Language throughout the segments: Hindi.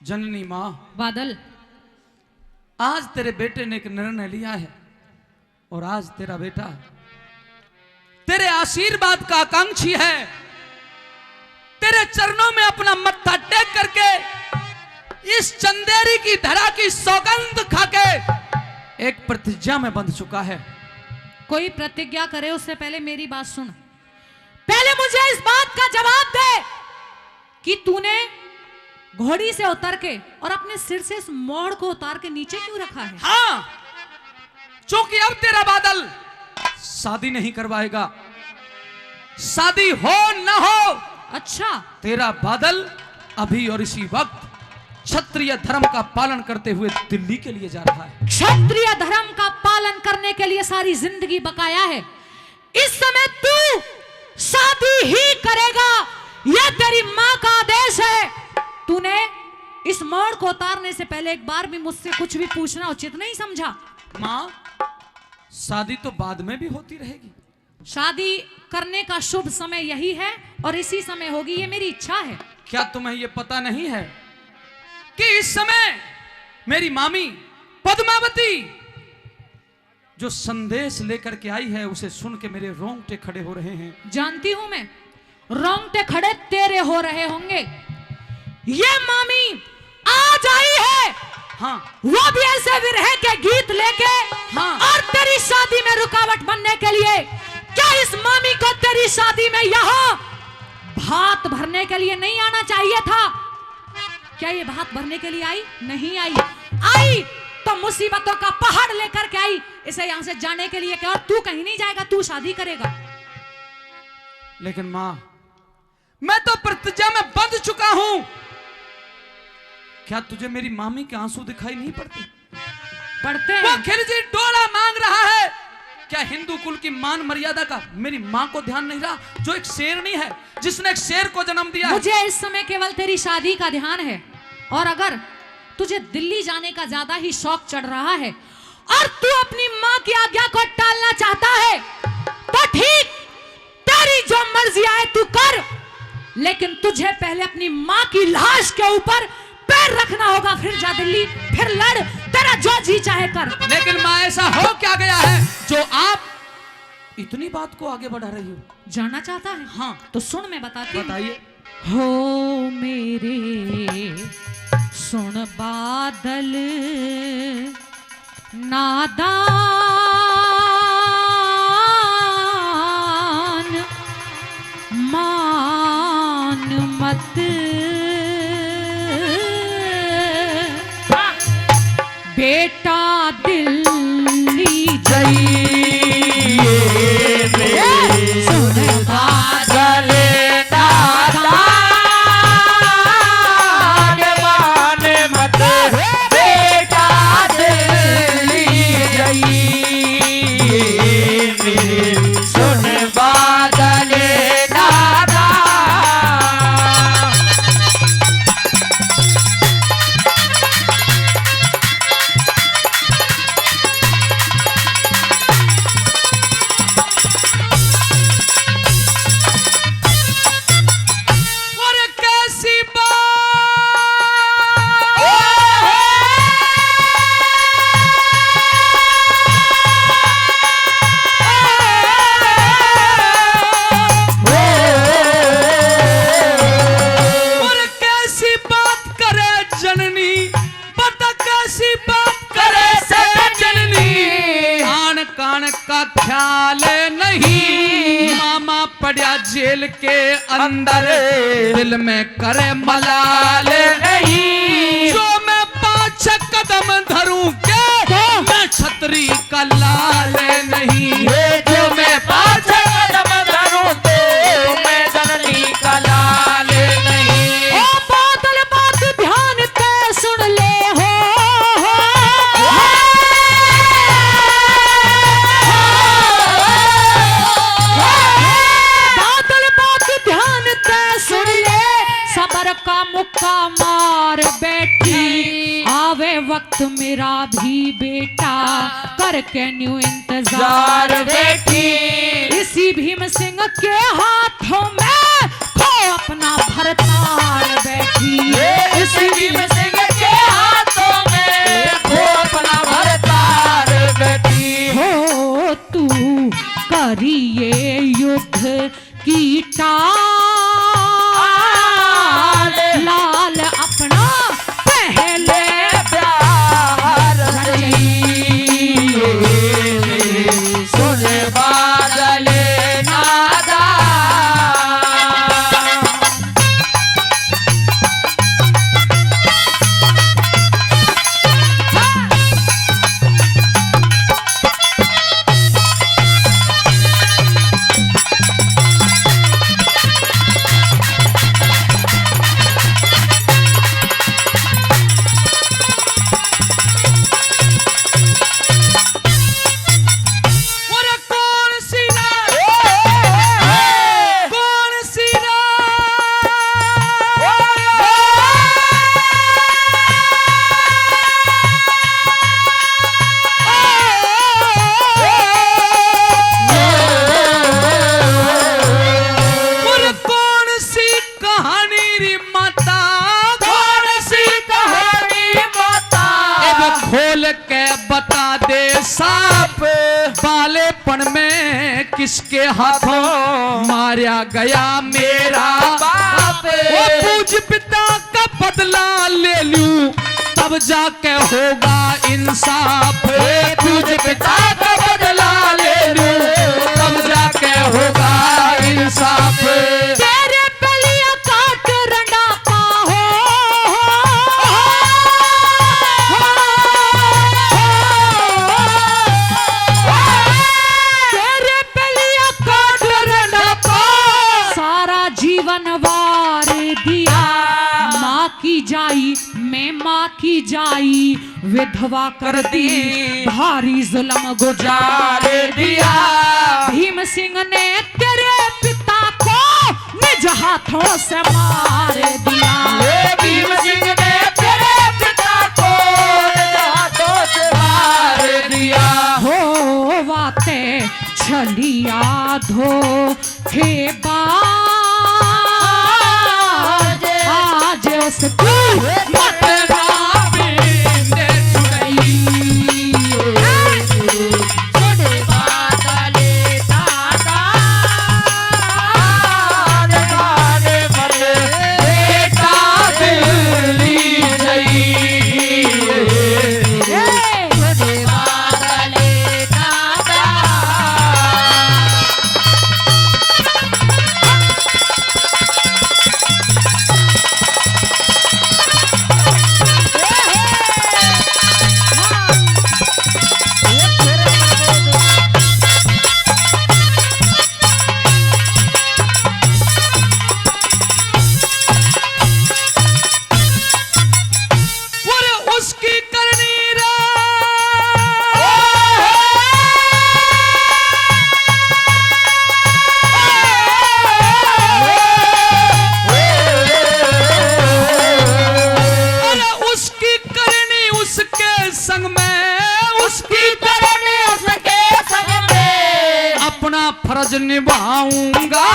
जननी माँ बादल, आज तेरे बेटे ने एक निर्णय लिया है और आज तेरा बेटा तेरे आशीर्वाद का आकांक्षी है। तेरे चरणों में अपना मत्था टेक करके इस चंदेरी की धरा की सौगंध खाके एक प्रतिज्ञा में बंध चुका है। कोई प्रतिज्ञा करे उससे पहले मेरी बात सुन। पहले मुझे इस बात का जवाब दे कि तूने घोड़ी से उतर के और अपने सिर से इस मोड़ को उतार के नीचे क्यों रखा है? हाँ, क्योंकि अब तेरा बादल शादी नहीं करवाएगा। शादी हो न हो, अच्छा, तेरा बादल अभी और इसी वक्त क्षत्रिय धर्म का पालन करते हुए दिल्ली के लिए जा रहा है। क्षत्रिय धर्म का पालन करने के लिए सारी जिंदगी बकाया है। इस समय तू शादी ही करेगा, यह तेरी मां का आदेश है। तूने इस मोड़ को उतारने से पहले एक बार भी मुझसे कुछ भी पूछना उचित नहीं समझा। मां, शादी तो बाद में भी होती रहेगी। शादी करने का शुभ समय यही है और इसी समय होगी, ये मेरी इच्छा है। क्या तुम्हें यह पता नहीं है कि इस समय मेरी मामी पद्मावती जो संदेश लेकर के आई है उसे सुन के मेरे रोंगटे खड़े हो रहे हैं। जानती हूं मैं, रोंगटे खड़े तेरे हो रहे होंगे। ये मामी आज आई है, हाँ, वो भी ऐसे विरह के गीत लेके, हाँ, और तेरी शादी में रुकावट बनने के लिए। क्या इस मामी को तेरी शादी में यहाँ भात भरने के लिए नहीं आना चाहिए था? क्या ये भात भरने के लिए आई? नहीं आई। आई तो मुसीबतों का पहाड़ लेकर के आई, इसे यहां से जाने के लिए। क्या? और तू कहीं नहीं जाएगा, तू शादी करेगा। लेकिन मां, मैं तो प्रतिज्ञा में बंध चुका हूं। क्या तुझे मेरी मामी के आंसू दिखाई नहीं पड़ते? पढ़ते हैं। वो खिलजी डोला मांग रहा है। क्या हिंदू कुल की मान मर्यादा का मेरी मां को ध्यान नहीं रहा, जो एक शेरनी है, जिसने एक शेर को जन्म दिया है? मुझे इस समय केवल तेरी शादी का ध्यान है। और अगर तुझे दिल्ली जाने का ज्यादा ही शौक चढ़ रहा है और तू अपनी मां की आज्ञा को टालना चाहता है तो ठीक, तेरी जो मर्जी आए तू कर, लेकिन तुझे पहले अपनी मां की लाश के ऊपर पैर रखना होगा। फिर जा दिल्ली, फिर लड़, तेरा जो जी चाहे कर। लेकिन मां, ऐसा हो क्या गया है जो आप इतनी बात को आगे बढ़ा रही हो? जानना चाहता है? हाँ, तो सुन, मैं बताती हूँ। बताइए। हो मेरे सुन बादल नादान, मान मत बेटा दिल्ली जाइए, सुन बादल का ख्याल नहीं, मामा पड़ा जेल के अंदर, दिल में करे मलाल नहीं। जो मैं 5 कदम धरूं के मैं छतरी का लाल नहीं। जो मैं 5 कदम धरूं तो मैं जननी का लाल नहीं। ओ बादल, बात ध्यान से सुन ले हो, सबर का मुक्का मार बैठी, आवे वक्त मेरा भी बेटा करके न्यू इंतजार बैठी। इसी भीम सिंह के हाथों में खो अपना भरतार बैठी। इसी भीम सिंह मारा गया मेरा बाप। ओ पूज पिता का बदला ले लूं तब जाके होगा इंसाफ। पूज पिता का बदला ले लूं तब जाके होगा इंसाफ। तेरे बलिया काट रंडा पाहो तेरे बलिया काट रंडा पाहो सारा जीवन वार दिया। माँ की जाई मैं माँ की जाई विधवा कर दी भारी जुल्म गुजार दिया। भीम सिंह ने तेरे पिता को निज हाथों से मार दिया। भीम सिंह ने तेरे पिता को हाथों से मार दिया। हो वाते छलिया धो थे बाज आज उसकी मत फर्ज निभाऊंगा।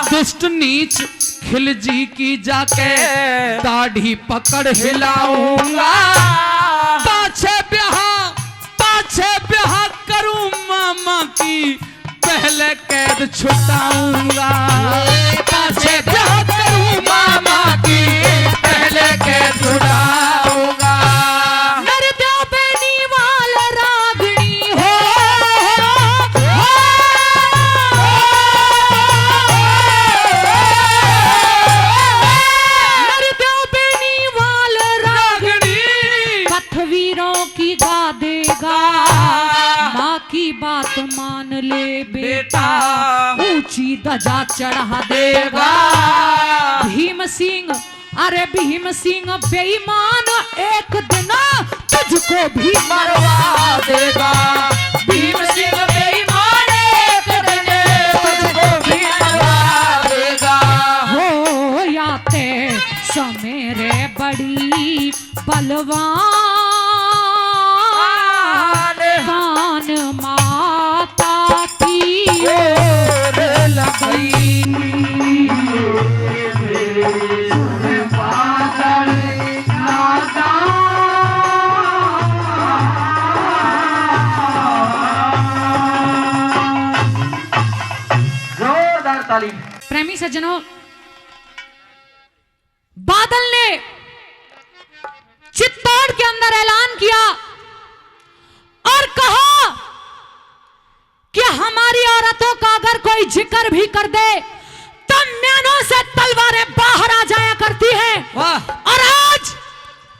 दुष्ट नीच खिलजी की जाके दाढ़ी पकड़ हिलाऊंगा। पाछे ब्याह करूं मामा की पहले कैद छुटाऊंगा। पाछे ब्याह करूं मामा की पहले कैद छुटाऊंगा। बात मान ले बेटा ऊंची ध्वजा चढ़ा देगा। भीम सिंह अरे भीम सिंह बेईमान एक दिन तुझको भी मरवा देगा। भीम सिंह बेईमान एक दिन तुझको भी मरवा देगा। हो याते समेरे बड़ी बलवान कान माता की ओर लगई। जोरदार ताली। प्रेमी सज्जनों, बादल ने चित्तौड़ के अंदर ऐलान किया और कहा कि हमारी औरतों का अगर कोई जिक्र भी कर दे तो म्यानों से तलवारें बाहर आ जाया करती हैं। और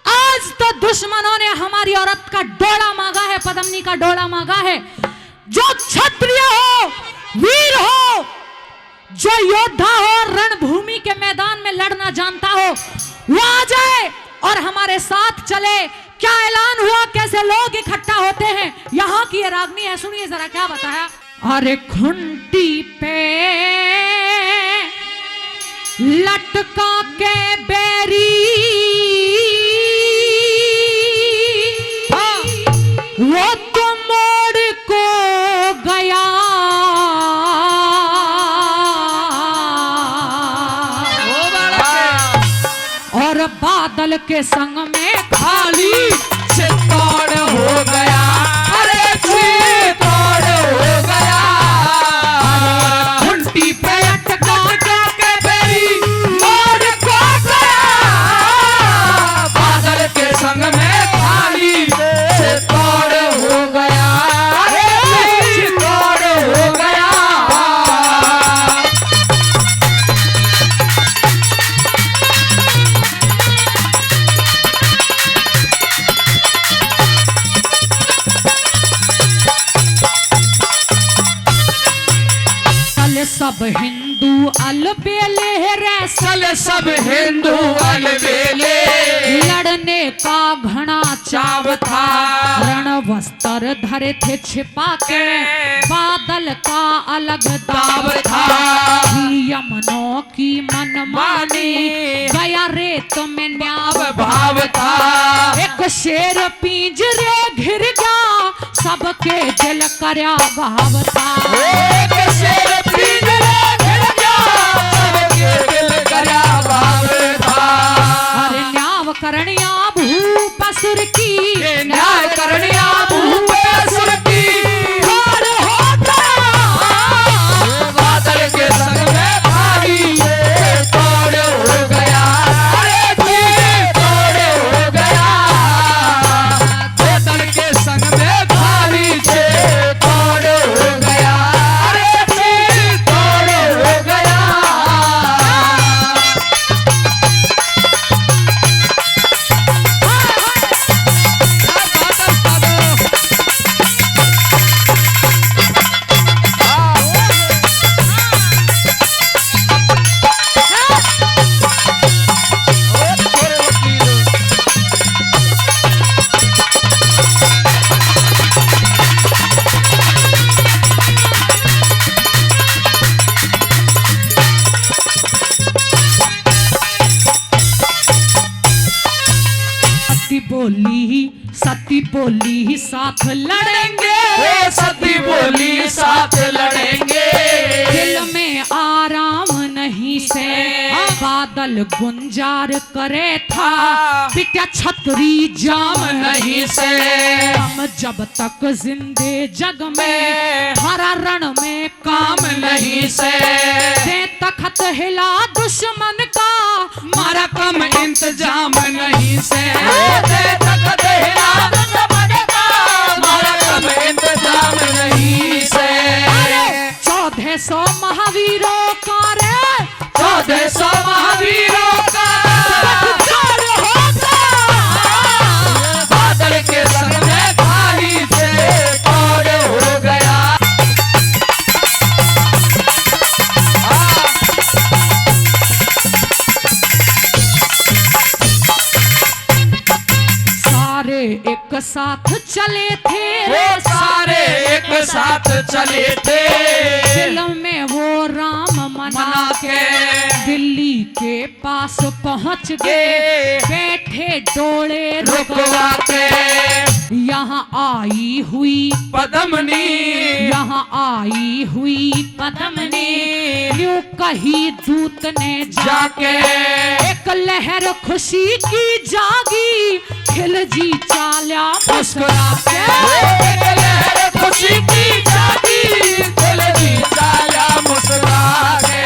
आज तो दुश्मनों ने हमारी औरत का डोला मांगा है, पद्मिनी का डोला मांगा है। जो क्षत्रिय हो, वीर हो, जो योद्धा हो, रणभूमि के मैदान में लड़ना जानता हो, वो आ जाए और हमारे साथ चले। क्या ऐलान हुआ, कैसे लोग इकट्ठा होते हैं, यहाँ की ये रागनी है, सुनिए जरा क्या बताया। अरे खुंटी पे लटका के बेरी वो तो मोड़ को गया। और बादल के संग में खाली चित्तौड़ हो गया। अरे चित्तौड़ हो गया। खुंटी पे सब हिंदू अलबेले रे, चले सब हिंदू अलबेले, लड़ने का घना चाव था, रण वस्त्र धरे थे छिपा के, बादल का अलग दाव था, यमनों की मनमानी, गया रेत में न्याव भाव था, एक शेर पिंजरे घिर गया, सबके दिल करया भाव था, एक शेर पिंजरे घिर गया, सबके दिल करया भाव था। अरे न्याव करनिया भूप असुर की, न्याय करनिया भूप असुर की, और होता बादल के संग में भारी तोड़ हो गया, अरे जी तोड़ हो गया, बादल के संग में भारी तोड़ हो गया, अरे जी तोड़ हो गया। सती बोली साथ लड़ेंगे, वो सती बोली साथ लड़ेंगे, दिल में आराम नहीं से, बादल गुंजार करे था, पिटा छतरी जाम नहीं से, हम जब तक जिंदे जग में, हरा रण में काम नहीं से, दे तखत हिला दुश्मन का, मारा कम इंतजाम नहीं से, दे तखत हिला दुश्मन का, मारा कम इंतजाम नहीं से, 1400 महावीरों का रे, 1400 महावीरों का जोड़ होता, बादल के संग में भारी से तोड़ हो गया। सारे एक साथ चले थे, वो सारे एक साथ चले थे, दिल में वो राम मना के, दिल्ली के पास पहुंच गए, बैठे डोले रुकवा के, यहाँ आई हुई पद्मनी, यहाँ आई हुई पद्मनी, यूं कही दूत ने जाके, एक लहर खुशी की जागी, खिलजी चाल्या मुस्कुरा के, एक लहर खुशी की जागी, खिलजी चाल्या मुस्कुरा के,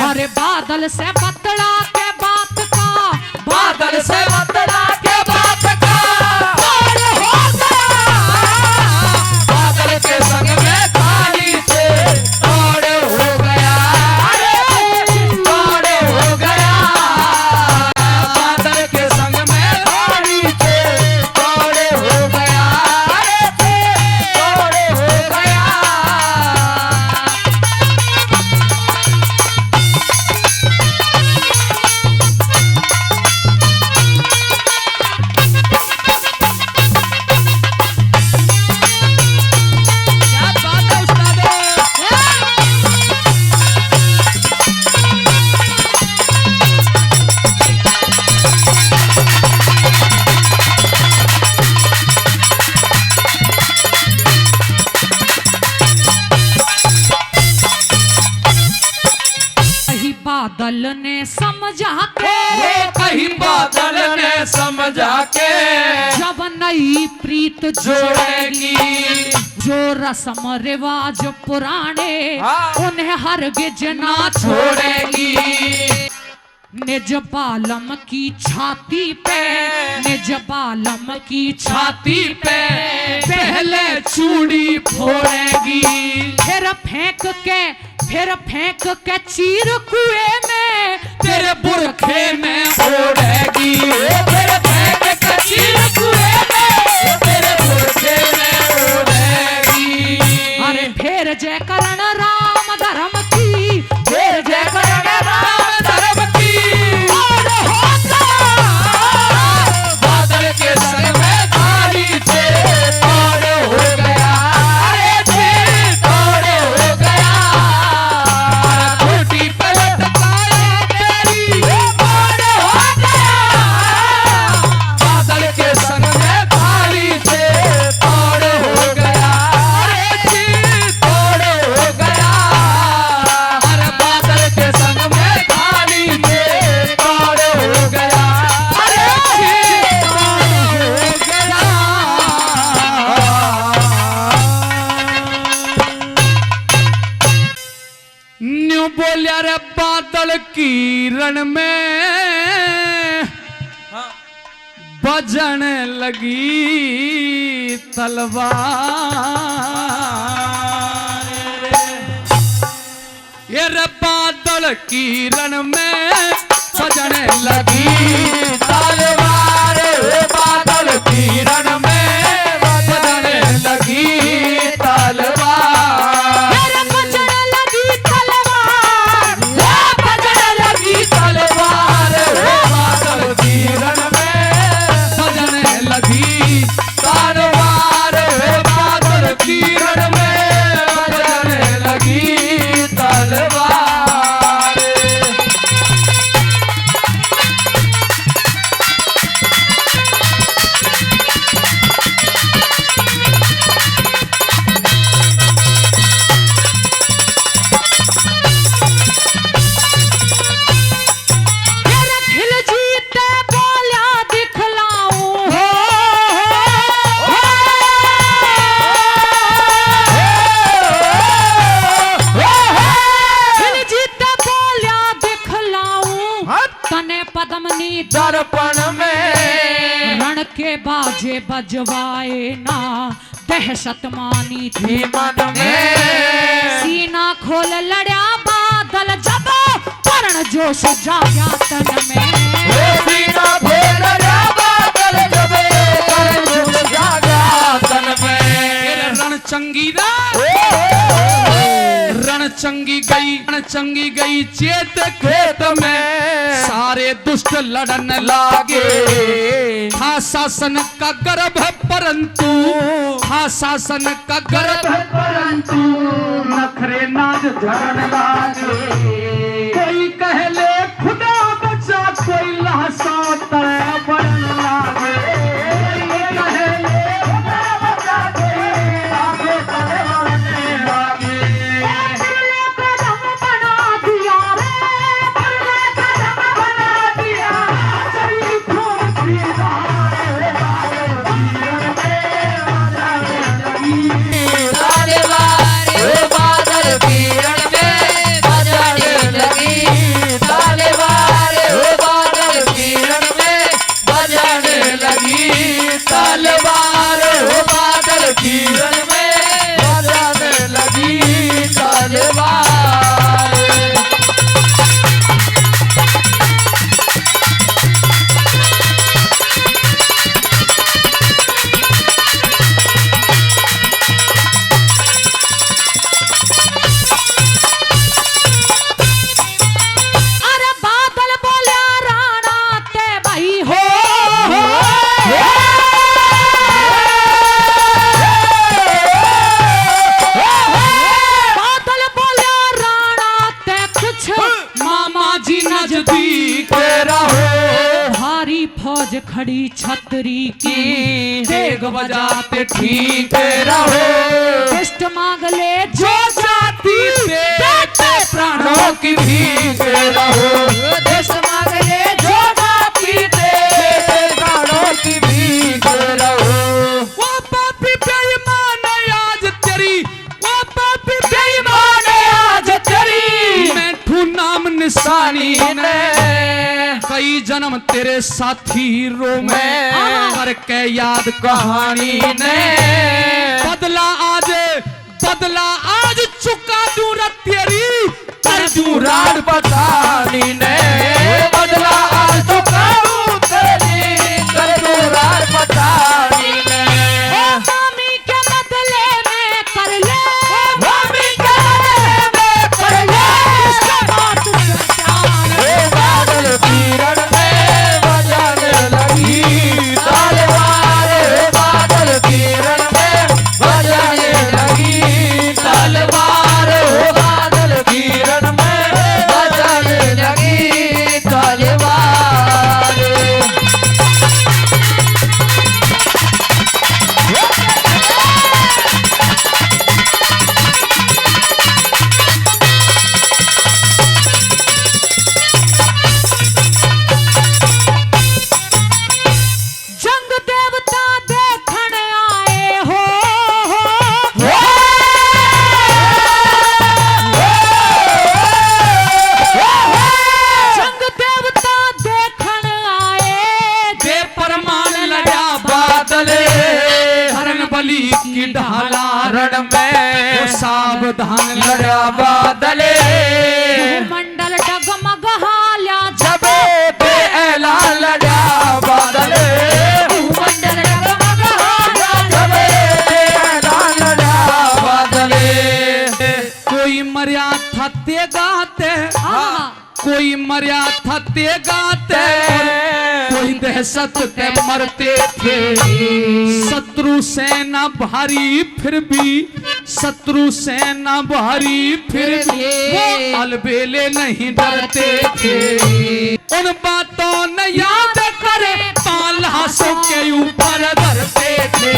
अरे बादल से बतला के बात का, बादल से बतला के बात का, और होता बादल के संग में भारी से तोड़ हो गया, अरे तोड़ हो गया, बादल के संग में भारी से तोड़ हो गया, अरे तोड़ हो गया। क्या बात है उस्ताद? कहीं बादल ने समझा के, वो कहीं बादल ने समझा के जब नई प्रीत जोड़ेगी, जोड़ेगी, जो रस्म रिवाज पुराने, हाँ। उन्हें हरगिज ना छोड़ेगी, निज बालम की छाती पे, निज बालम की छाती पे पहले चूड़ी फोड़ेगी, फिर फेंक के चीर कुएं में, तेरे बुरखे में ओढ़ेगी, तेरे फेंक के चीर कुएं में, तेरे बुरखे में ओढ़ेगी। अरे फिर जय करण राम धर्म की, बादल किरण में बजन लगी तलवार। ये रे बादल किरण में बजन लगी तलवार बादल किरण में बजन लगी तलवार। मेरे बजन लगी तलवार, बजन लगी तलवार बादल किरण में बजन लगी तलवार बादल किरण में बजन लगी तलवार। मेरे खिल जीते बोलिया दिखलाऊं हो। खिल जीते बोलिया दिखलाऊं तने पद्मनी दर्पण में रण के बाजे बजवाए ना दहशत मानी थी मन में सीना खोल लड़या बादल जब करण जोश जाग्या तन में। सीना खोल रा बादल जबे कर जुट जागा तन में। रणचंगी गई चेत खेत में सारे दुष्ट लड़न लागे। था शासन का गर्भ परंतु था शासन का गर्भ परंतु नखरे नाज झरन लागे। कोई कहले खुदा बचा कोई लहसा तय बरन लागे। कोई कहले खुदा बचा कोई आगे तय बरन लागे। कदम बना दिया रे, कदम बना दिया चली खून की धार बादल किरण में तलवार बादल किरण में बजन लगी तलवार बादल किरण में बजन लगी तलवार। अरे बादल बोलिया राणा ते भाई हो। बादल बोलिया राणा ते कुछ मामा जी नजदीक रहो भारी फौज खड़ी छतरी की देग बजाते ठीक रहो दुष्ट मांग ले जो जाती देते प्राणों की भीख रहो देश मांगले जो जाति दे प्राणों की भीख रहो। वो पापी बेईमान आज तेरी वो पापी बेईमान आज तेरी मैं ठू नाम निशानी ने कई जन्म तेरे साथी रो में मैं कर के याद कहानी ने बदला आज चुका दूर तेरी कर दूं राड पठानी ने बदला आज तो करूं तेरी कर दूं राड पठानी ने। मामी के बदले में कर ले, मामी के बदले में कर ले इसका बात पहचान। बादल किरण में बजन लगी तलवार बादल किरण में बजन लगी तलवार बादल किरण में बजन लगी तलवार। किरण में वो सावधान लड़ा बादले मंडल डगमग हाल्या जब पे ऐलान लड़ा बादले मंडल डगमग हाल्या जब पे ऐलान लड़ा बादले कोई मर्या था ते गाते, कोई मर्या था ते गाते, कोई दहशत ते मरते थे। शत्रु सेना भारी फिर भी, शत्रु सेना भारी फिर भी वो अलबेले नहीं डरते थे। उन बातों ने याद करे पालासों के ऊपर धरते थे।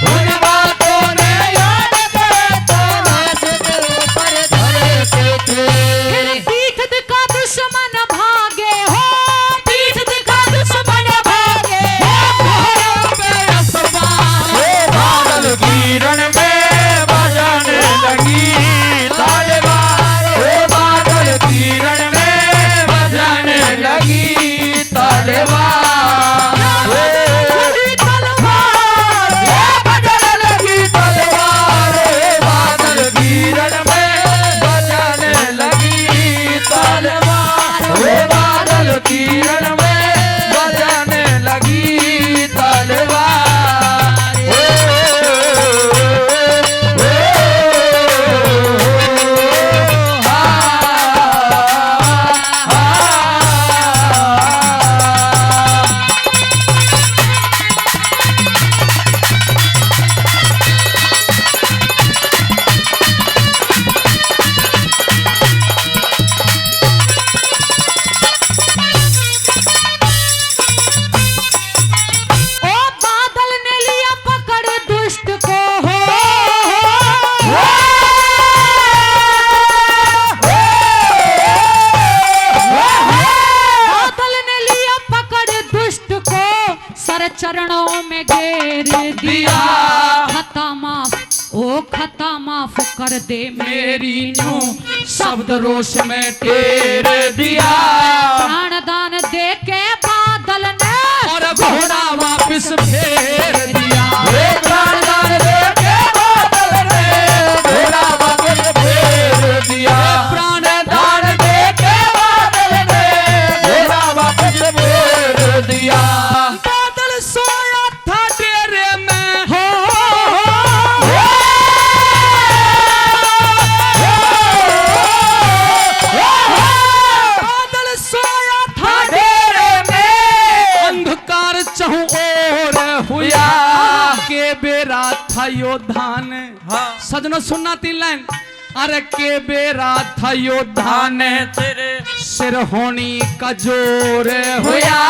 उन बातों ने याद करे पालासों के ऊपर धरते थे। पीठ दिखा दुश्मन भागे हो, पीठ दिखा दुश्मन भागे हो, पे असबान बादल किरण में बजने लगी तलवार, बादल किरण में बजने लगी तलवार, तलवार बजने लगी तलवार, बादल किरण में बजने लगी तलवार, बादल किरण में बजने लगी तलवार। ओ बादल ने लिया पकड़ दुष्ट को हो, बादल ने लिया पकड़ दुष्ट को, सर चरणों में घेर दिया। खता माफ, ओ खता माफ कर दे मेरी न्यू शब्द रोष में टेर दिया। प्राण दान दे के बादल ने और घोड़ा वापस फेर दिया। प्राणदान देके बादल ने घोड़ा वापस फेर दिया। प्राणदान देके बादल ने घोड़ा वापस फेर दिया। बादल सोया था डेरे में हो, बादल सोया था डेरे में अंधकार चहु ओर हुआ के बेरा था योद्धा ने। सजनो सुनना 3 लाइन। अरे के बेरा था योद्धा ने तेरे सिर होनी का जोर हुआ।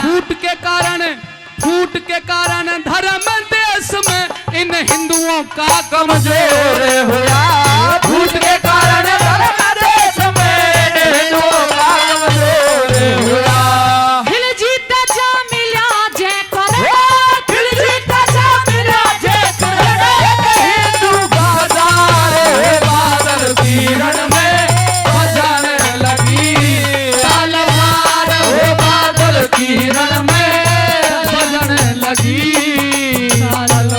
फूट के कारण धर्म देश में इन हिंदुओं का कमजोर हुआ। फूट के कारण धर्म देश में हिंदुओं का कमजोर हुआ। हिल जीता जा मिला जय कर, दिल जीता जा मिला जय कर। हिंदू बाजार बादल किरण में बजने लगी तलवार, बादल किरण में बजने लगी तलवार।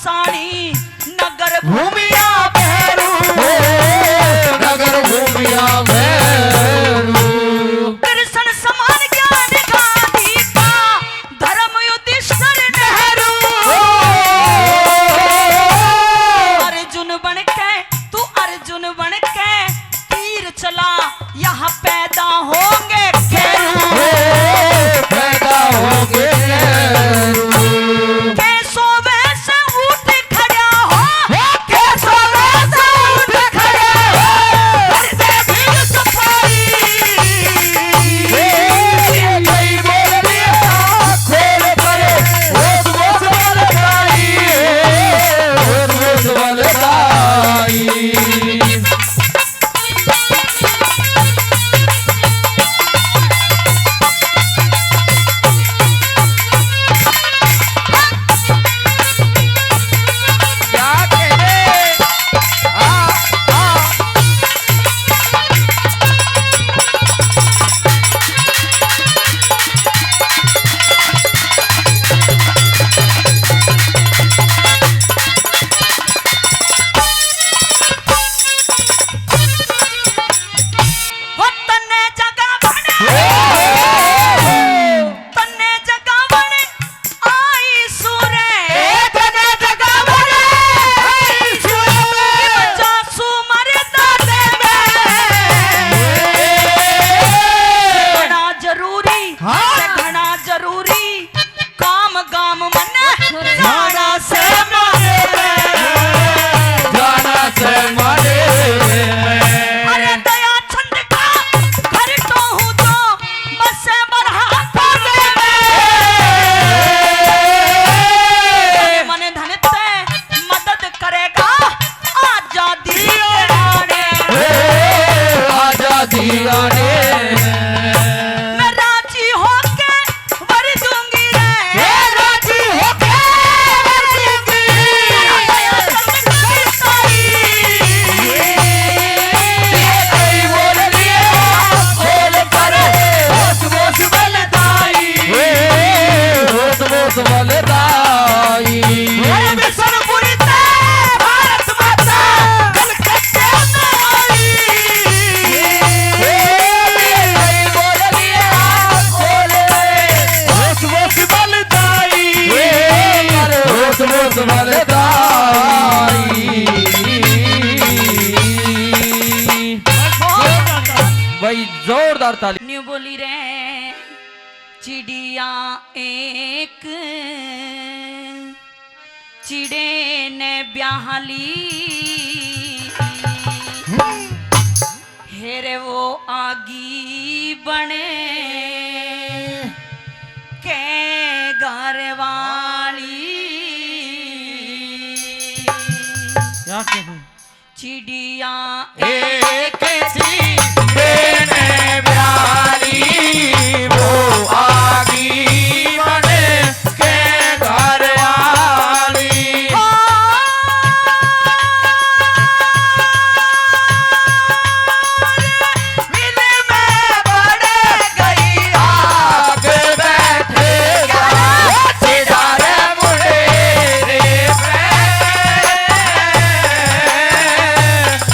साणी नगर भूमिया भैरू नगर भूमिया भैरू कृष्ण समान ज्ञान गांधी का धर्म युधिष्ठिर नेहरू अर्जुन बन के तू अर्जुन बन के तीर चला यहाँ पैदा होंगे खेरू पैदा होंगे कैसो वैसे उठ खड़ा हो कैसो वैसे उठ खड़े हो घर से भीड़ सफाई कई बोल दिया खोल परे होश होश वाले दाई होश होश वाले दाई क्या कहते वो तन्ने जगह बने तन्ने जगह बने आई सूरे तने जगह बने आई सूरे जासू मरे दादे घना जरूरी घना जरूरी काम गाम मन जाना से जाना से मारे अरे दया छंद का घर तो हूँ तो बस से बढ़ा खोले मन धन ते मदद करेगा आजादी आने आजादी आने मैं राजी होके वर दूंगी रे राजी होके दया छंद की साई कई बोल दिया खोल परे होश होश वाले दाई होश होश वाले दाई बिसरपुरी ते भारत माता कलकत्ते में आई कई बोल दिया खोल परे होश होश वाले दाई होश होश वाले दाई भाई जोरदार ताली न्यू बोली रे चिड़िया एक चिड़े ने ब्याहली हेरे वो आगी बने के घर वाली क्या कहूँ चिड़िया एक सी बेने ब्याली वो आगी बने के घर वाली मिल में बड़े गई आग बैठे सितारे मुड़े रे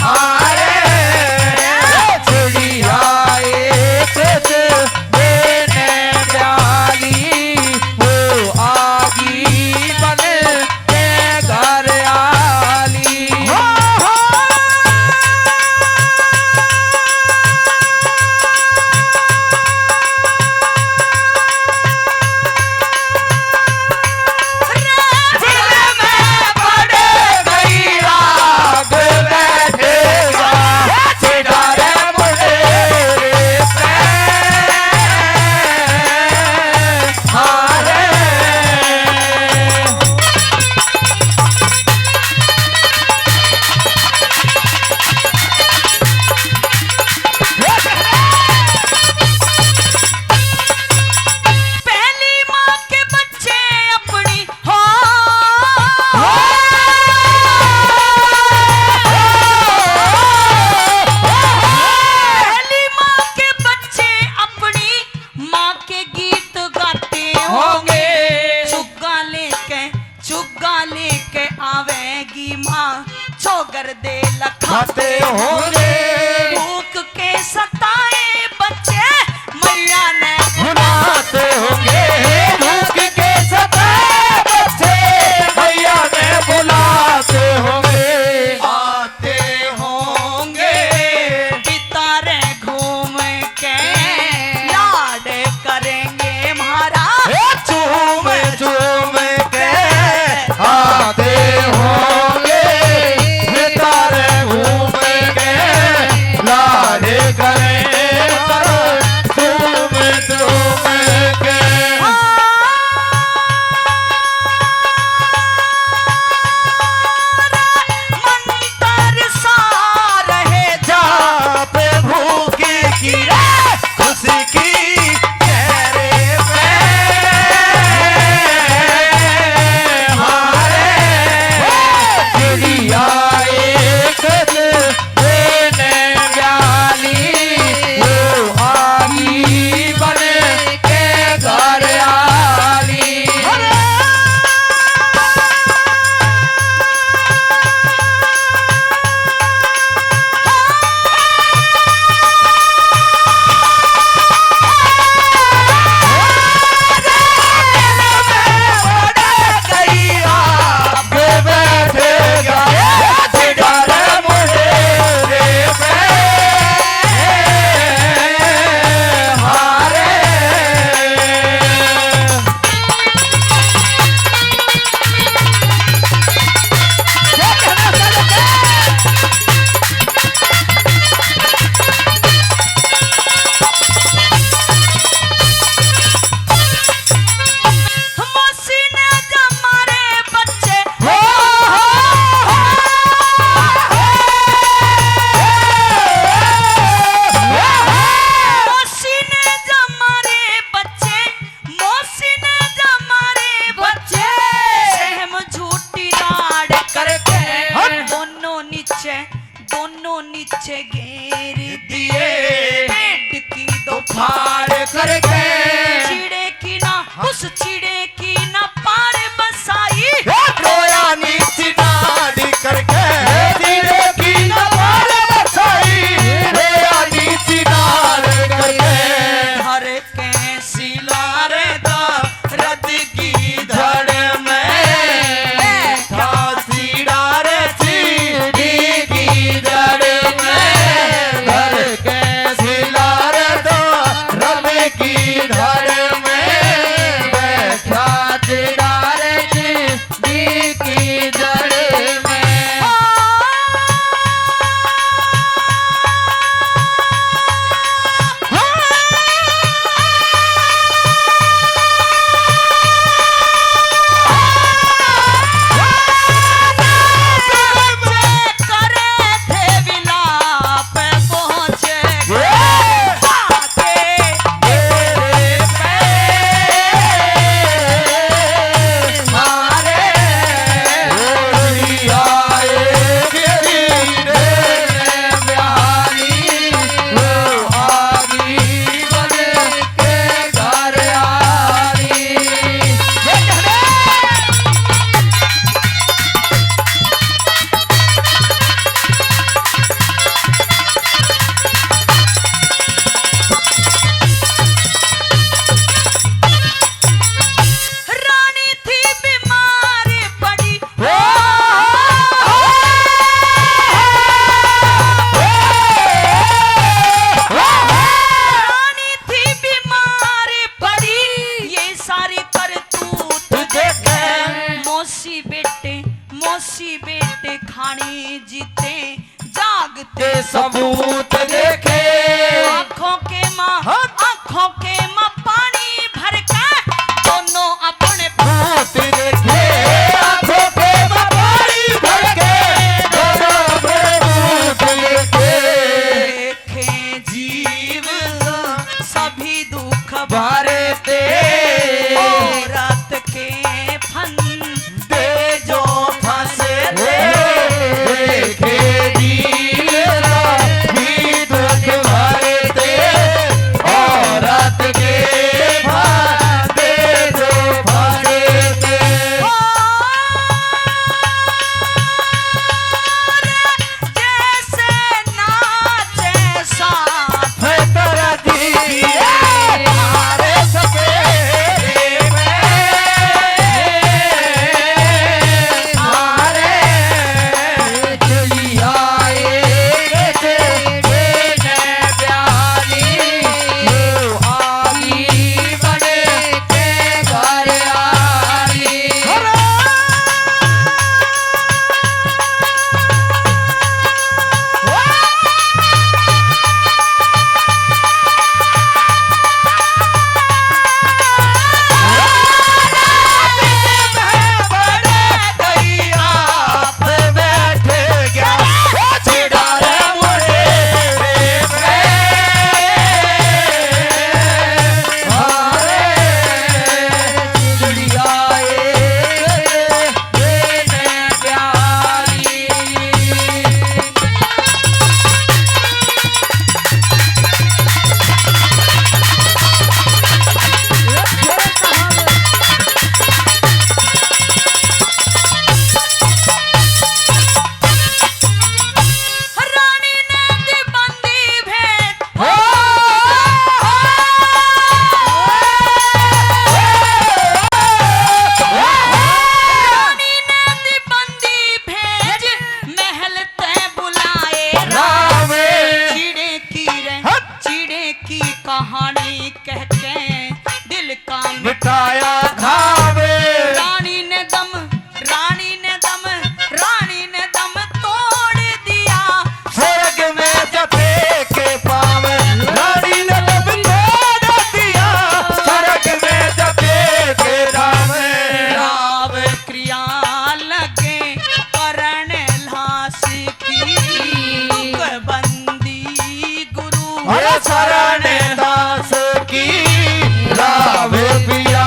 हारे चिड़िया एक गर्दे लखाते खाते होंगे भूख के सताए बच्चे मैया ने भुलाते होंगे भूख के सताए बच्चे मैया ने बुलाते होंगे आते होंगे पितारे घूम के लाड करेंगे महाराज चूम चूम के आते होंगे तारे घूम के लाड करें चूम चूम के मंतर सा रहे जाप भूखी की खुशी की चेहरे पे हमारे चिड़िया एक देने वाली वो आगी बन के घर आली आगे बैठेगा डर मुझे पे हारे मौसी ने जब मारे बच्चे मौसी ने जब मारे बच्चे मौसी ने जब मारे बच्चे सहम झूठी लाड़ करके दोनों नीचे घेर दिए पेट की दो फाड़ करके चिड़े की ना उस चिड़े की ना पार बसाई रोया नीची नाड़ी करके तेरे की नवार बसाई रोया नीची नाड़ करके हर के सिलारे दा रद की धड़ में था सीडार सीढ़ी की जड़ में घर के सिलार दो रब की धड़ में बैठा सीडार सीढ़ी की जड़ में करे थे विलाप पहुंचे रानी थी बीमार पड़ी रानी थी बीमार पड़ी ये सारी करतूत देखे मौसी बेटे खाने जीते जागते सबूत देखे आंखों के माँ पानी भर के दोनों अपने भूत देखे आंखों के पानी भर के दोनों अपने भूत देखे देखे जीव सभी दुख भारते औरत के फंदे जो फंसे थे देखे जीरा भी दुख भरते औरत के शरण दास की रावे पिया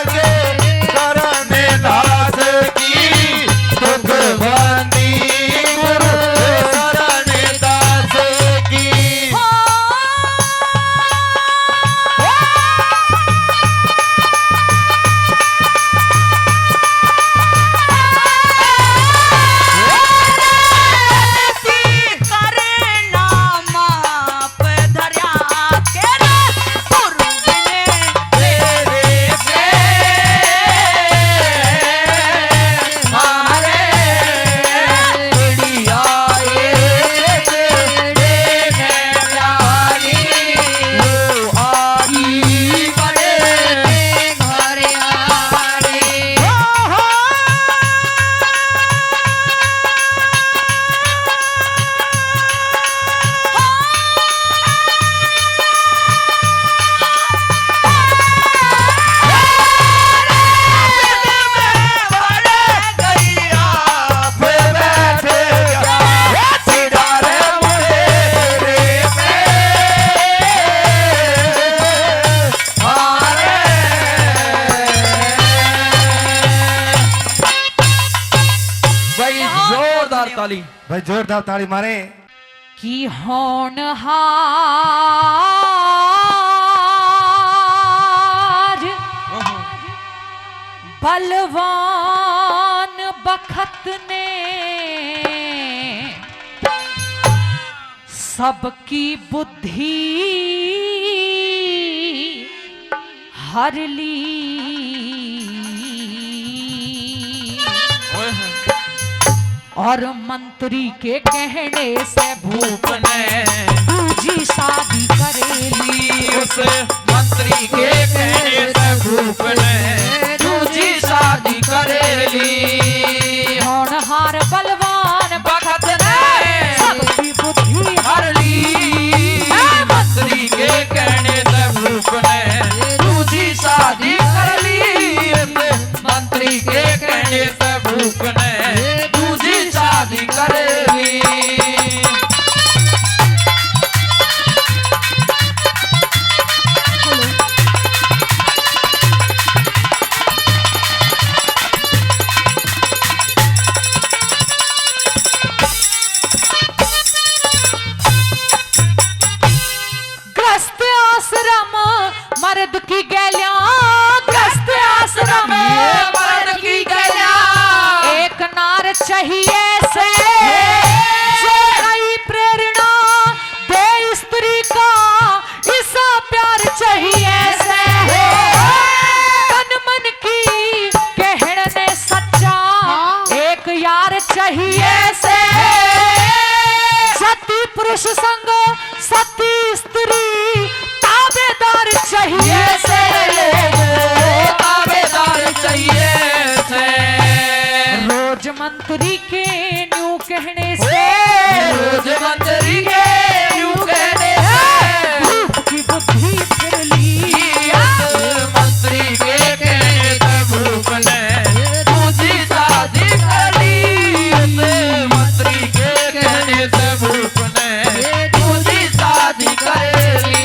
के शरण दास की दुख बंदी गुरु शरण दास की भाई जोरदार ताली मारे कि होनहार बलवान बखत ने सबकी बुद्धि हर ली और मंत्री के कहने से भूप ने दूजी शादी करेली। उस मंत्री के कहने से भूप ने दूजी शादी करेली। होनहार बलवान बखत ने सबकी बुद्धि हर ली। मंत्री के कहने से भूप ने दूजी शादी कर ली। मंत्री के कहने से भूप ने शादी करेगी। ग्रस्त आश्रम मर्द की गैलियां ग्रस्त आश्रम मर्द की गैलियां एक नार चाहिए से जो नई प्रेरणा दे स्त्री का ऐसा प्यार चाहिए से तन मन की कहने सच्चा एक यार चाहिए से सती पुरुष संग सती स्त्री ताबेदार चाहिए से ताबेदार चाहिए से रोज मंत्री के न्यू कहने से रोज मंत्री के न्यू कहने से भूप की बुद्धि फिर ली। मंत्री के कहने से भूप ने दूजी शादी कर ली। मंत्री के कहने से भूप ने दूजी शादी कर ली।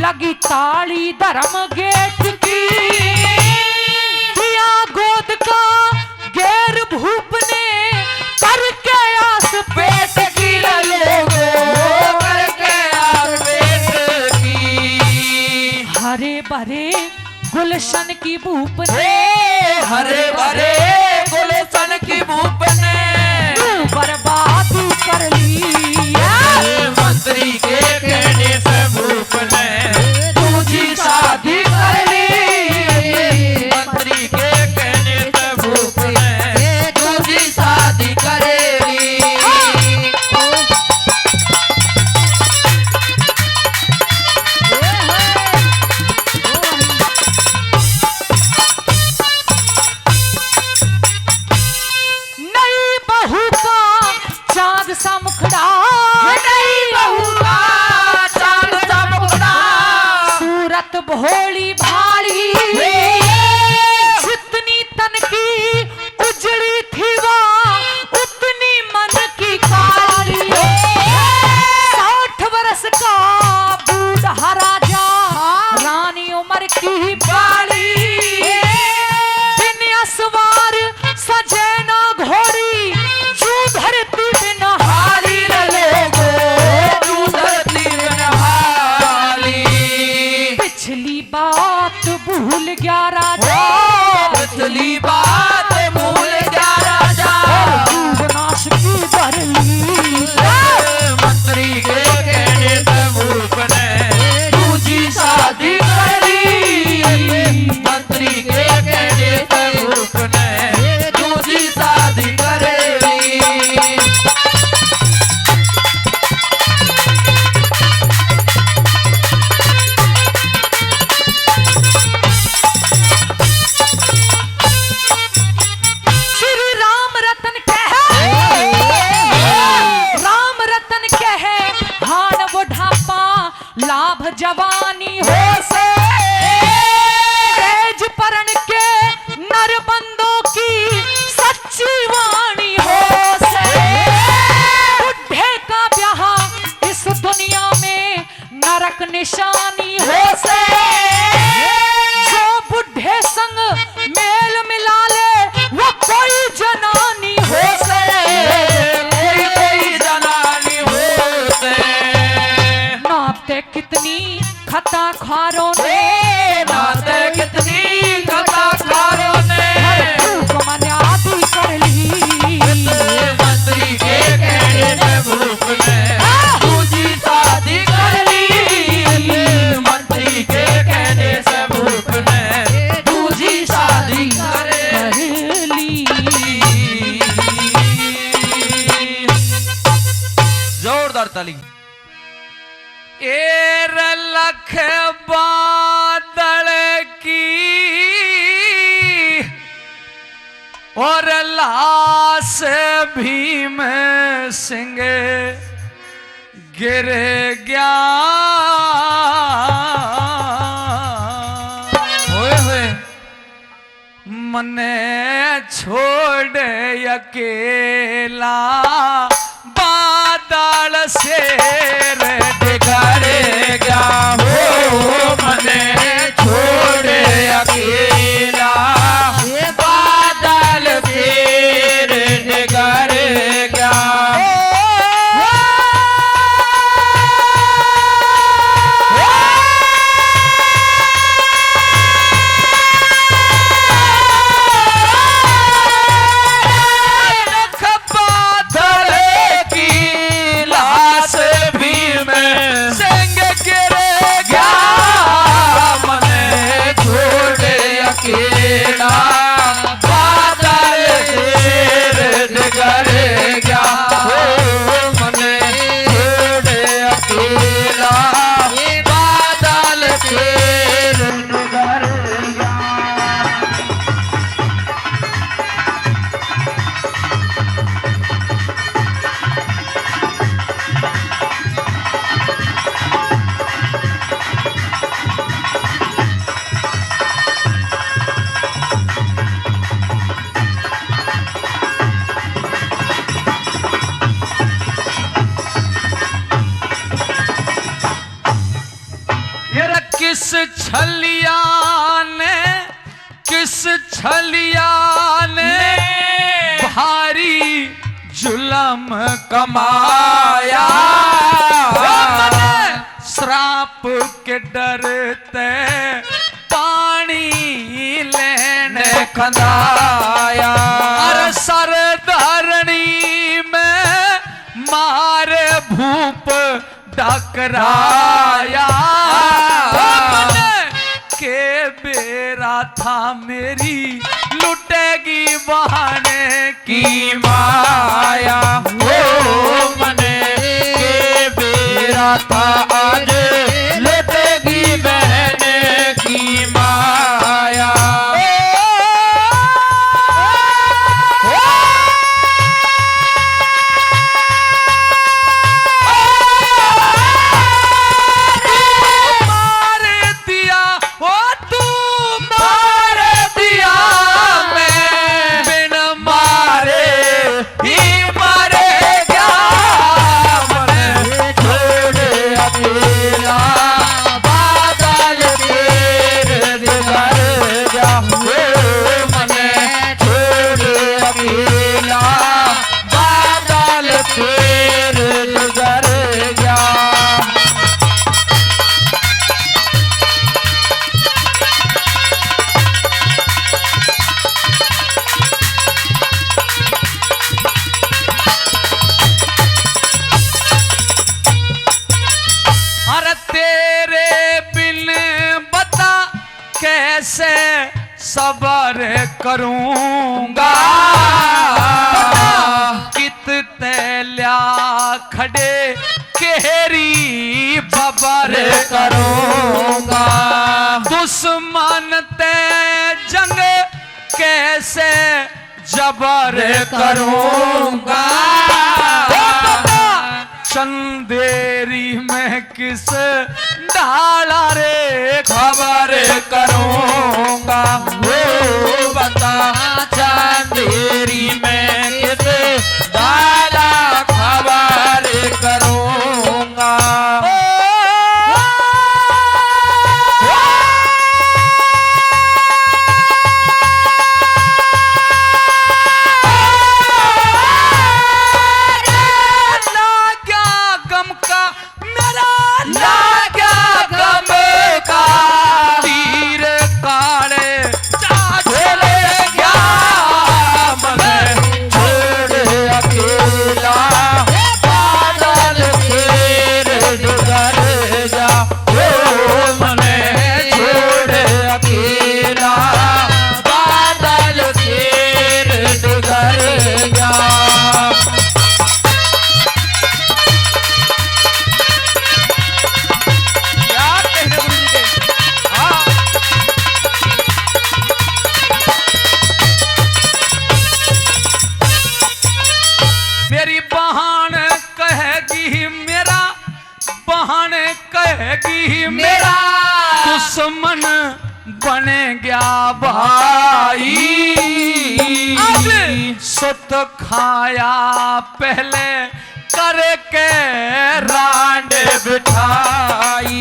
लगी ताली धर्म गेट की दिया गोद का गैर भूप ने करके आस पेट की करके आस पेट की। हरे भरे गुलशन की भूप ने हरे भरे गुलशन की भूप ने बर्बादी कर ली। मंत्री के कहने से भूप ने दूजी शादी जवानी हो से तेज परण के नरबंदों की सच्ची वाणी हो से बुढ़े का ब्याह इस दुनिया में नरक निशानी हो से जो बुढ़े संग मेल मिला ले वो कोई जनानी हो से कोई जनानी हो से नाते कितनी खता खारों ने नाते कितनी कथा कारों ने मन्यादी कर ली मंत्री के कहने से भूख ने दूजी शादी कर ली मंत्री के कहने से भूख ने दूजी शादी कर ली जोरदार ताली एर लख बादल की और लाश भीम सिंह गिर गया होए होए मने छोड़ अकेला बादल से करेगा हो मने छोड़ अकेला बादल फिर करेगा बादल की लाश भी में सिंह गिरेगा मने छोड़ अकेला बादल फिर करेगा हो मने छोड़ अकेला बादल फिर करेगा किस छलिया ने भारी जुलम कमाया श्राप के डरते पानी लेने खंदाया अरे सरदारनी में मारे भूप डकराया के बेरा था मेरी लुटेगी बहाने की माया हो मने के बेरा था आज लुटेगी बहने की माया कैसे सबर करूंगा कित तैल्या खड़े केहरी बबर करूंगा दुश्मन ते जंग कैसे जबर करूंगा चंदेरी में किस डाला रे खबर करूंगा वो बता चंदेरी में किस डाला खबर करूंगा। कहेगी मेरा दुश्मन बने गया भाई। अब सुत खाया पहले करके रांड बिठाई,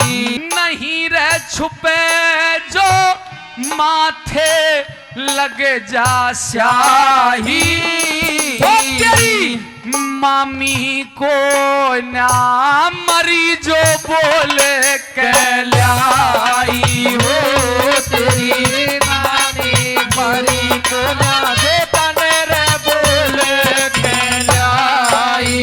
नहीं रह छुपे जो माथे लगे जा स्याही। तेरी मामी को ना मरी जो बोले कहलाई हो, तेरी मामी मरी को ना देता रे बोले कहलाई।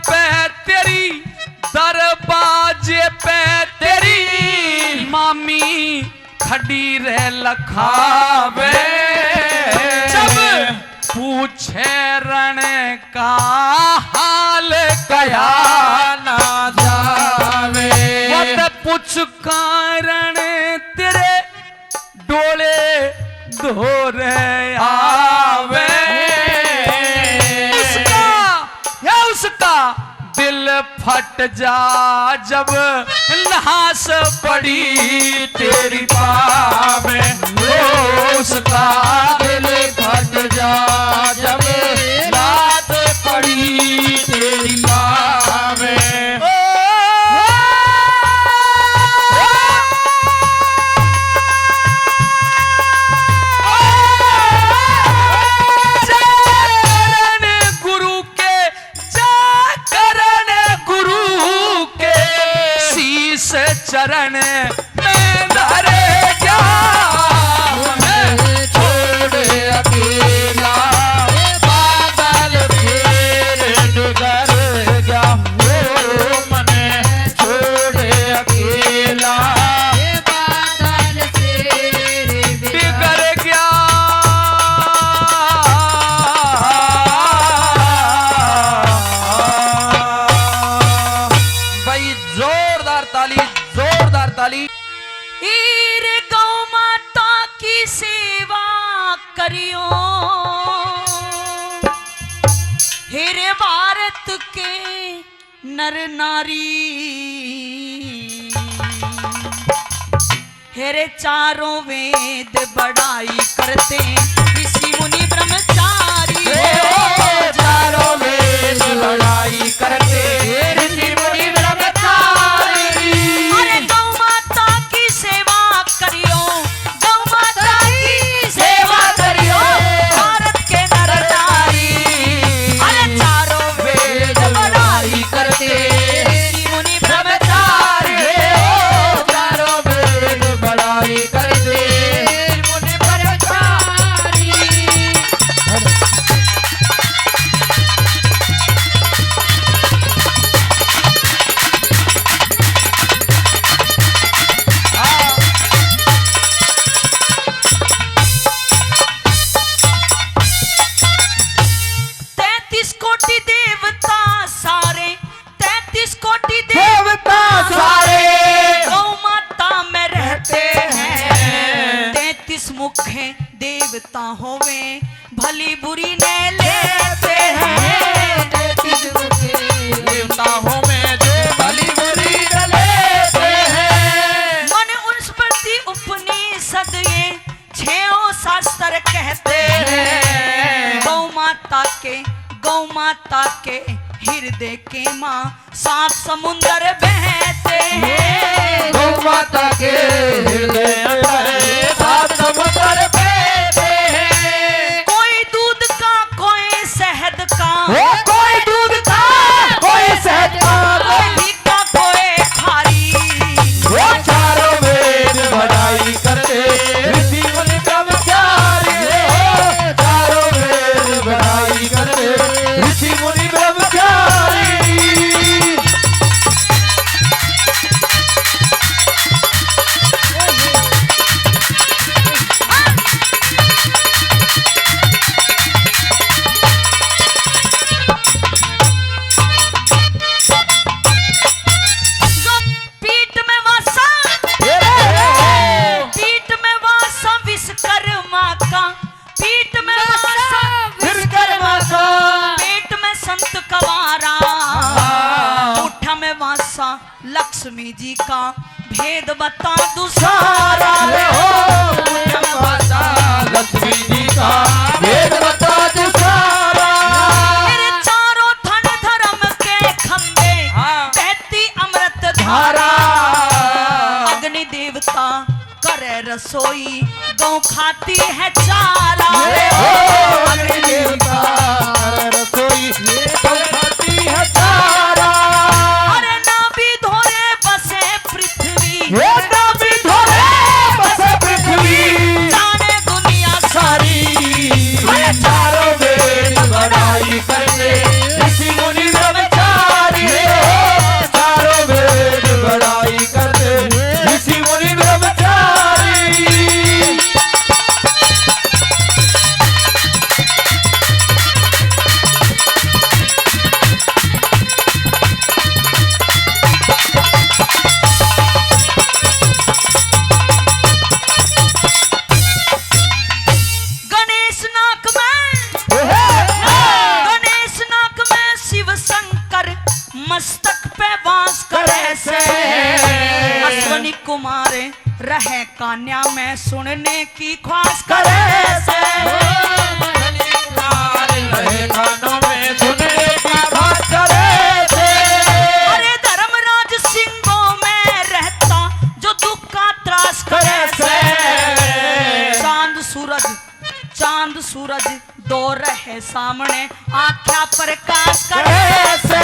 बेटे दरवाजे पे तेरी मामी खड़ी रह लखावे, जब पूछे रण का हाल कया ना जावे। मत पूछ कारण तेरे डोले धोरे आवे, उसका दिल फट जा जब लाश पड़ी तेरी पावे। उसका दिल फट जा जब लाश पड़ी तेरी पावे। चरण में धरे जा छोड़ अकेला, बादल फिर डगर गया वो मने छोड़ अकेला, बादल फिर डगर गया। भाई जोरदार ताली, जोरदार ताली। ईर गौ माता की सेवा करियो, हेरे भारत के नर नारी, हेरे चारों वेद बढ़ाई करते ऋषि मुनि ब्रह्मचारी। चारों वेद बढ़ाई करते ऋषि मुनि ब्रह्मचारी। अरे गौ माता की सेवा देवता होवे भली बुरी ने लेते हैं। देवताओं में जो भली बुरी न लेते हैं। मन स्मृति उपनिषद ये छो शास्त्र कहते हैं। गौ माता के हृदय के माँ 7 समुंदर बहते हैं। गौ माता के हृदय अंदर 7 समुंदर बहते हैं। कोई दूध का कोई शहद का, कोई दूध का कोई शहद का, कोई फीका कोई खारी। वो चारों वेद बढ़ाई करते ऋषि मुनि ब्रह्मचारी। हो चारों वेद बढ़ाई करते ऋषि मुनि ब्रह्मचारी। पीठ में वासा, पीठ में वासा विश्वकर्मा का, पीठ में वासा विश्वकर्मा का, पेट में संत कवारा, मुठा में वासा लक्ष्मी जी का, भेद बता दू सारा। लक्ष्मी जी का भेद बता दो सारा। मेरे चारों थन धर्म के खंबे बहती अमृत धारा। अग्नि देवता करे रसोई गौ खाती है चारा। अग्नि देवता रसोई गौ खाती है चारा। अरे नाभि धोरे बसे पृथ्वी, नाभि धोरे बसे पृथ्वी, जाने दुनिया सारी। ये चारों वेद बढ़ाई करते ऋषि मुनि ब्रह्मचारी। चारों वेद बढ़ाई करते ऋषि मुनि ब्रह्मचारी। गणेश नाक में शिव शंकर मस्तक पे वास करे से। अश्वनी कुमार रहे कन्या में सुनने की ख्वास करे से। रहे कानों में सुनने की बात करे थे। अरे धर्मराज सिंहों में रहता जो दुख का त्रास करे से। चांद सूरज दो रहे सामने आख्या प्रकाश करे से।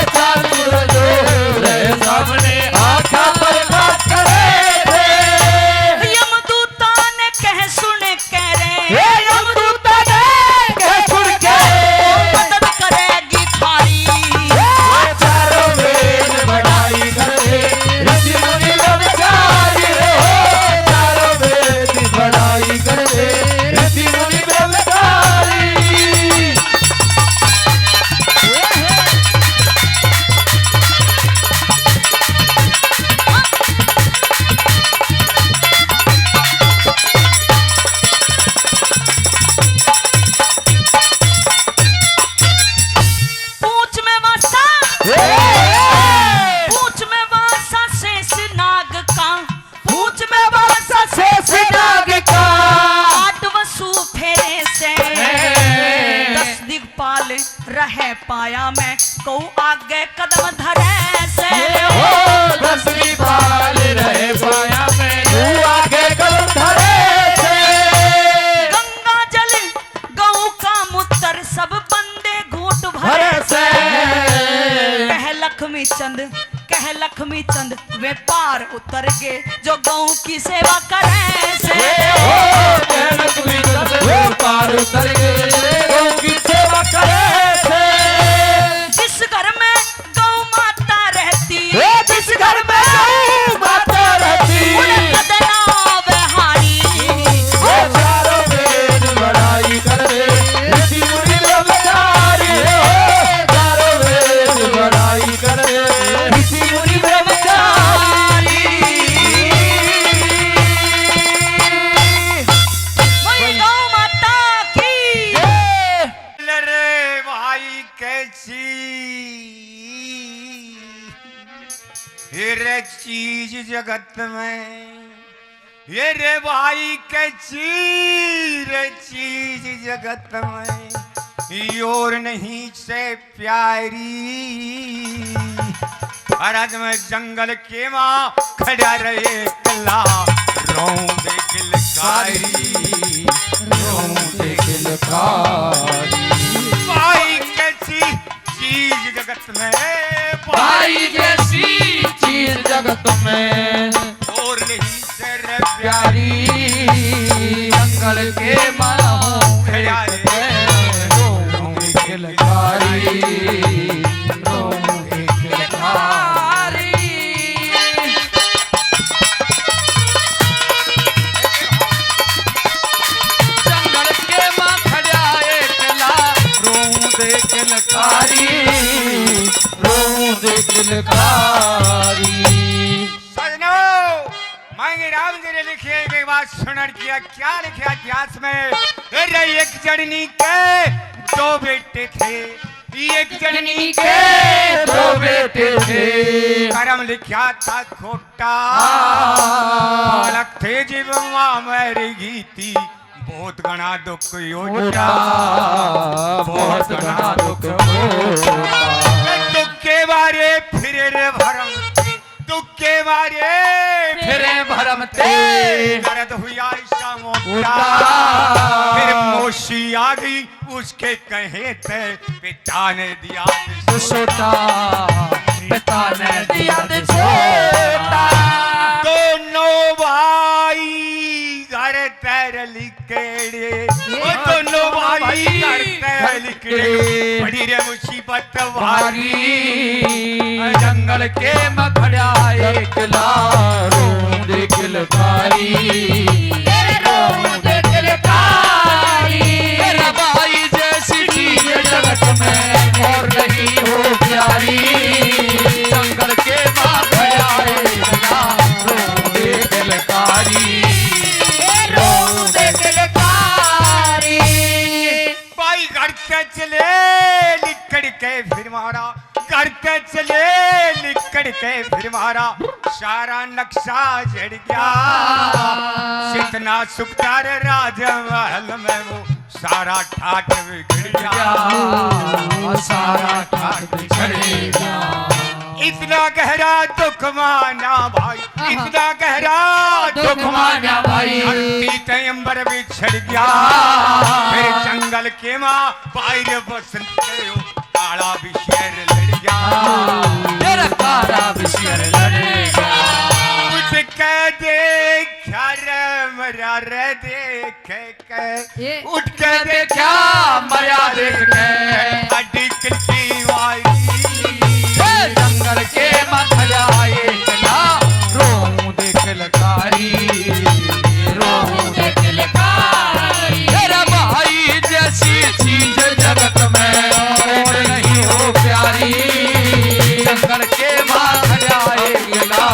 चांद सूरज रहे सामने आँखा प्रकाश करे थे। यमदूता ने कह सुने कह रहे यमदूता ने कह सुन के मदद करेगी थारी। चारों वेद बढ़ाई करते ऋषि मुनि ब्रह्मचारी। चारों वेद बढ़ाई करते ऋषि मुनि ब्रह्मचारी। पूंछ में वासा शेष नाग का, पूंछ में वासा शेष नाग का। 8 वसु फेरे से। 10 दिग्पाल रहे पाया में को आगे कदम धरे से। दसवीं पाल रहे पाया में तू आगे कदम धरे थे। गंगा जल गौ का मूत्र सब बंदे घूट भरे भरे से। कह लक्ष्मी चंद वे पार उतर गए जो गौ की सेवा करे से। लक्ष्मी चंद पार उतर गए गौ की सेवा करे थे। जिस घर में गौ माता रहती, जिस घर में गौ माता रहती, उन्हें कदना बहानी। चारों वेद बढ़ाई करते ऋषि मुनि ब्रह्मचारी। चारों वेद बढ़ाई करते ऋषि मुनि ब्रह्मचारी। वही जगत में, ये रे भाई के चीज जगत में और नहीं से प्यारी। हरद में जंगल के माँ खड़ा रहे कला, रोंदे किलकारी, रोंदे किलकारी। भाई कैसी चीज जगत में, भाई जैसी चीज जगत में और नहीं से रे प्यारी। जंगल के माँ खड़ा रहे रोंदे किलकारी, रोंदे किलकारी। जंगल के माँ खड़ा एकला, रोंदे किलकारी, रोंदे किलकारी। सजनो, मांगे राम जी ने लिखे एक बात सुनर किया, क्या लिखा इतिहास में? अरे एक जड़नी के दो बेटे थे, एक जड़नी के दो बेटे थे, कर्म लिखा था खोटा, बालक थे जीव मां मरेगी थी, बहुत घना दुख योटा, बहुत घना दुख होता। दुख के बारे फिर रे भरम, दुख के बारे फिरे भरम ते दर्द हुआ ऐसा मोटा, उठा। फिर मोशी आ गई उसके कहे थे, पिता ने दिया छोटा, पिता ने दिया छोटा। दोनों भाई घर तैर लिखेड़े, वो दोनों भाई घर तैर लिखेड़े, बड़ी रे मुसीबत भारी। जंगल के मखड़ा एकला, रोंदे किलकारी, रोंदे किलकारी। मेरा भाई जैसी चीज जगत में और नहीं हो प्यारी। जंगल के मखड़ा एकला, रोंदे किलकारी, रोंदे किलकारी। भाई घर के चले लिकड़ के फिर मारा, घर के चले लिकड़ के फिर मारा, सारा नक्शा झड़ गया। जितना सुखदार राजमहल में वो सारा ठाट बिगड़ गया, सारा ठाट बिछड़ गया। इतना गहरा दुख माना भाई, इतना गहरा दुख माना भाई, धरती ते अंबर बिछड़ गया। फिर जंगल के माँ बाहर बसंत गयो, काला बिशेर लड़ गया, तेरा काला बिशेर लड़ेगा। कुछ कह देखा रे मरा रे देख के, उठ के देखा मया देख के, हड्डी की वाई। जंगल के मखड़ा एकला, रोंदे किलकारी, रोंदे किलकारी। तेरा भाई जैसी चीज जगत में और नहीं हो प्यारी। जंगल के मखड़ा एकला,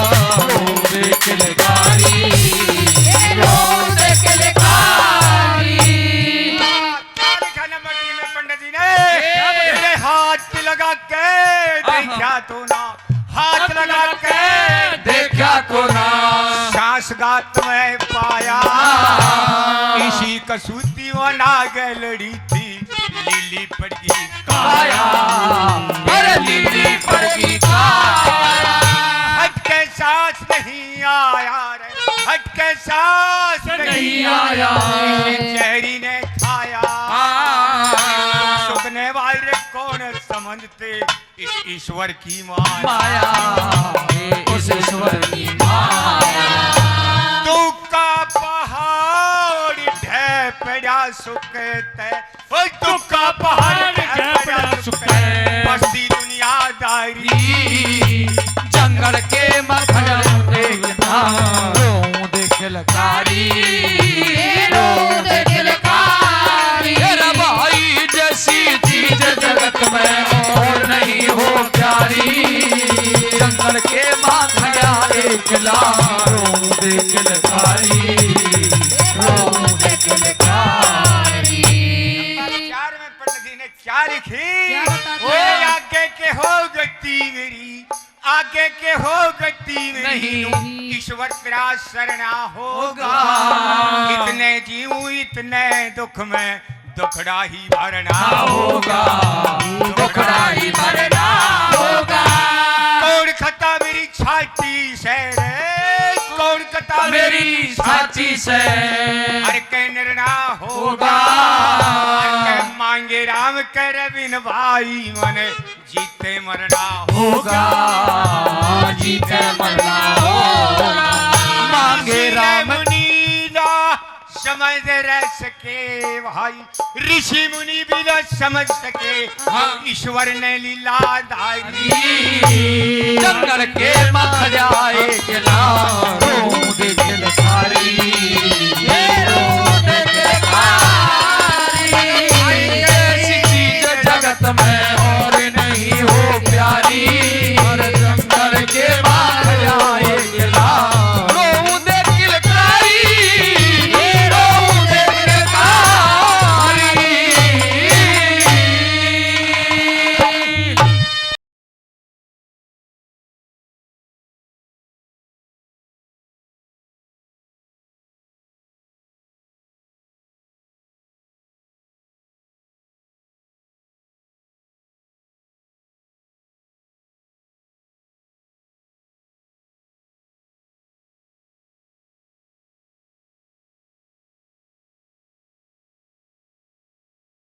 रोंदे किलकारी, रोंदे किलकारी। क्या लिखा नंबर 3 में पंडित जी ने? तेरे हाथ लगा के देखा तो ना, हाथ लगा के देखा को ना, सांस गात में पाया। इसी कसूती वना गलड़ी थी, लीली पड़ गई काया, अरे लीली पड़ गई काया। हट के सांस नहीं आया रे, हट के सांस नहीं आया, चेहरी ने खाया। सुखने वाले कौन समझते इस ईश्वर की माया, माया इस ईश्वर की माया। दुख का पहाड़ ढह पड़ा सुखते, ओ दुख का पहाड़ ढह पड़ा सुखते, बस्ती दुनियादारी। जंगल के मखड़ा देखना, रोंदे किलकारी, रोंदे किलकारी। तेरा भाई जैसी चीज जगत में और नहीं हो प्यारी। जंगल के मखड़ा एकला, रोंदे किलकारी, रोंदे किलकारी। प्यार में पंडित जी ने क्या लिखी? क्या बताते ओए हैं? आगे के हो गति मेरी, आगे के हो गति नहीं। नहीं ईश्वर तेरा शरणा होगा इतने जीऊं इतने दुख में दुखड़ा ही भरना होगा दुखड़ा ही भरना होगा कौन खता मेरी छाती से रे कौन खता मेरी छाती से हर के निर्णा होगा होगा हर के मांगे राम कर बिन भाई मन जीते मरना होगा जीते मरना होगा मांगे राम मुनि ना समझ रह सके भाई ऋषि मुनि भी न समझ सके ईश्वर ने लीला धारी जंगल के मख जाए के लारो दिल थारी